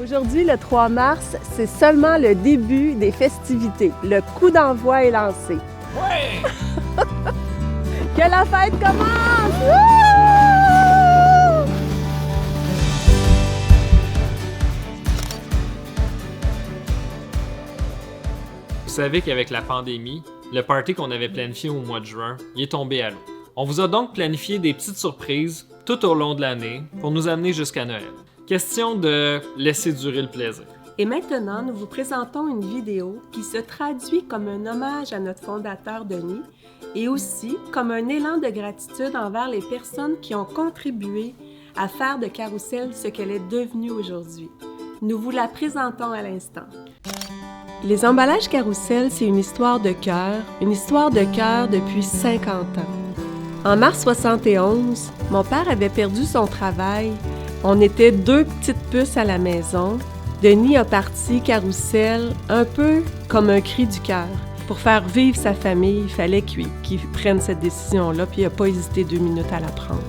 Aujourd'hui, le 3 mars, c'est seulement le début des festivités. Le coup d'envoi est lancé. Ouais! Que la fête commence! Wouh! Vous savez qu'avec la pandémie, le party qu'on avait planifié au mois de juin, il est tombé à l'eau. On vous a donc planifié des petites surprises tout au long de l'année pour nous amener jusqu'à Noël. Question de laisser durer le plaisir. Et maintenant, nous vous présentons une vidéo qui se traduit comme un hommage à notre fondateur Denis et aussi comme un élan de gratitude envers les personnes qui ont contribué à faire de Carousel ce qu'elle est devenue aujourd'hui. Nous vous la présentons à l'instant. Les emballages Carousel, c'est une histoire de cœur depuis 50 ans. En mars 71, mon père avait perdu son travail. On était 2 petites puces à la maison. Denis a parti Carousel un peu comme un cri du cœur. Pour faire vivre sa famille, il fallait qu'il prenne cette décision-là, puis il n'a pas hésité 2 minutes à la prendre.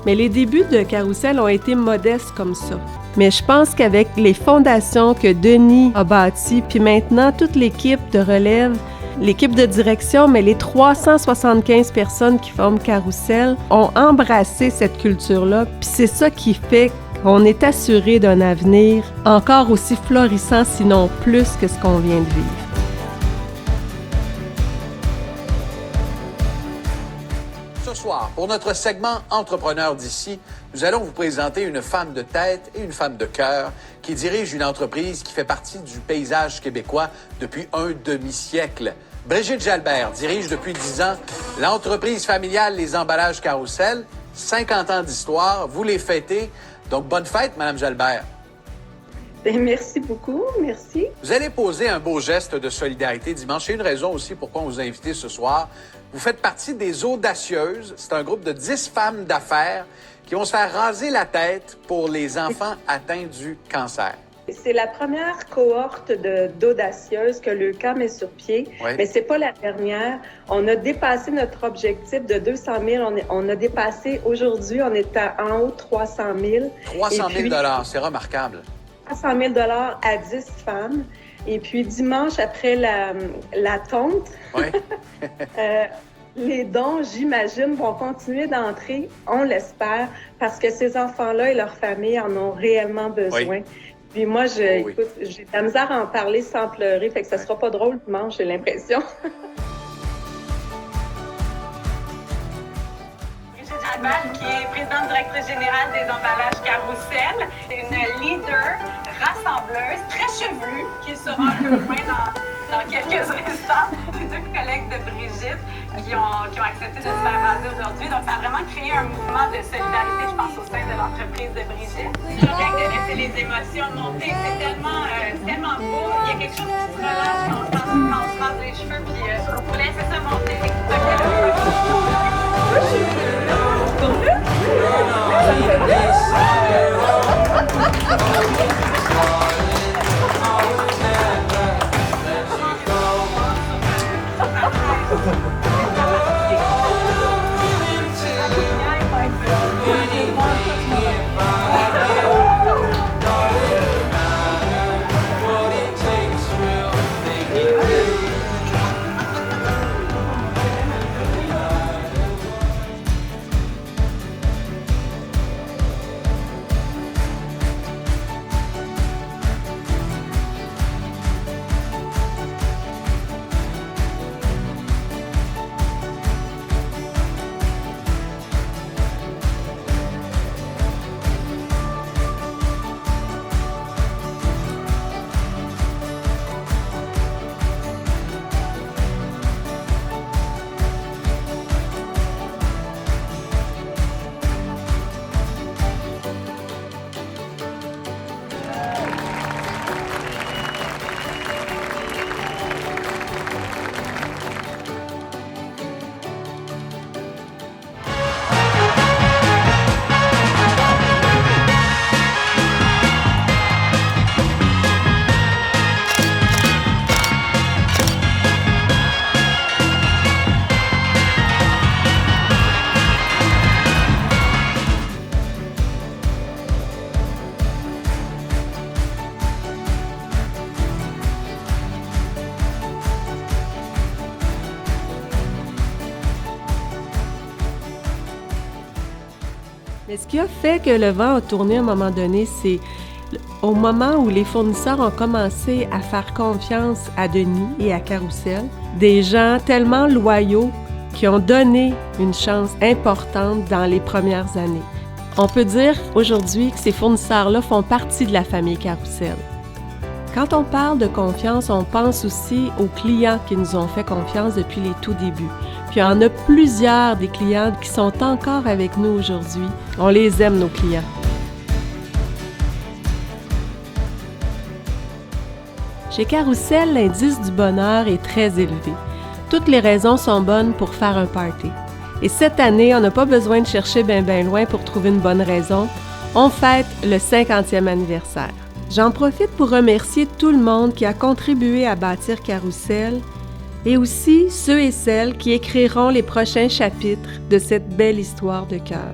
Mais les débuts de Carousel ont été modestes comme ça. Mais je pense qu'avec les fondations que Denis a bâties, puis maintenant toute l'équipe de relève, l'équipe de direction, mais les 375 personnes qui forment Carousel ont embrassé cette culture-là. Puis c'est ça qui fait qu'on est assuré d'un avenir encore aussi florissant, sinon plus que ce qu'on vient de vivre. Ce soir, pour notre segment Entrepreneurs d'ici, nous allons vous présenter une femme de tête et une femme de cœur qui dirige une entreprise qui fait partie du paysage québécois depuis un demi-siècle. Brigitte Jalbert dirige depuis 10 ans l'entreprise familiale Les Emballages Carousel. 50 ans d'histoire, vous les fêtez. Donc, bonne fête, Madame Jalbert. Bien, merci beaucoup, merci. Vous allez poser un beau geste de solidarité dimanche. C'est une raison aussi pourquoi on vous a invité ce soir. Vous faites partie des Audacieuses. C'est un groupe de 10 femmes d'affaires qui vont se faire raser la tête pour les enfants atteints du cancer. C'est la première cohorte d'audacieuses que le camp met sur pied, oui. Mais c'est pas la dernière. On a dépassé notre objectif de 200 000. On a dépassé, aujourd'hui, on est en haut de 300 000. 300 000 c'est remarquable. 300 000 à 10 femmes. Et puis, dimanche, après la tonte, oui. les dons, j'imagine, vont continuer d'entrer, on l'espère, parce que ces enfants-là et leurs familles en ont réellement besoin. Oui. Puis moi, écoute, j'ai de la misère à en parler sans pleurer, fait que ça sera pas drôle dimanche, j'ai l'impression. Brigitte Jalbert, qui est présidente directrice générale des emballages Carousel, une leader rassembleuse, très chevelue, qui sera un peu loin dans quelques instants. Les 2 collègues de Brigitte qui ont accepté de se faire raser aujourd'hui. Donc, ça a vraiment créé un mouvement de solidarité, je pense, au sein de l'entreprise de Brigitte. Je regrette de laisser les émotions monter. C'est tellement beau. Il y a quelque chose qui se relâche quand on se rase les cheveux. Puis, vous laissez ça monter. Mais ce qui a fait que le vent a tourné à un moment donné, c'est au moment où les fournisseurs ont commencé à faire confiance à Denis et à Carrousel, des gens tellement loyaux qui ont donné une chance importante dans les premières années. On peut dire aujourd'hui que ces fournisseurs-là font partie de la famille Carrousel. Quand on parle de confiance, on pense aussi aux clients qui nous ont fait confiance depuis les tout débuts. Puis il y en a plusieurs des clients qui sont encore avec nous aujourd'hui. On les aime, nos clients. Chez Carrousel, l'indice du bonheur est très élevé. Toutes les raisons sont bonnes pour faire un party. Et cette année, on n'a pas besoin de chercher bien loin pour trouver une bonne raison. On fête le 50e anniversaire. J'en profite pour remercier tout le monde qui a contribué à bâtir Carrousel et aussi ceux et celles qui écriront les prochains chapitres de cette belle histoire de cœur.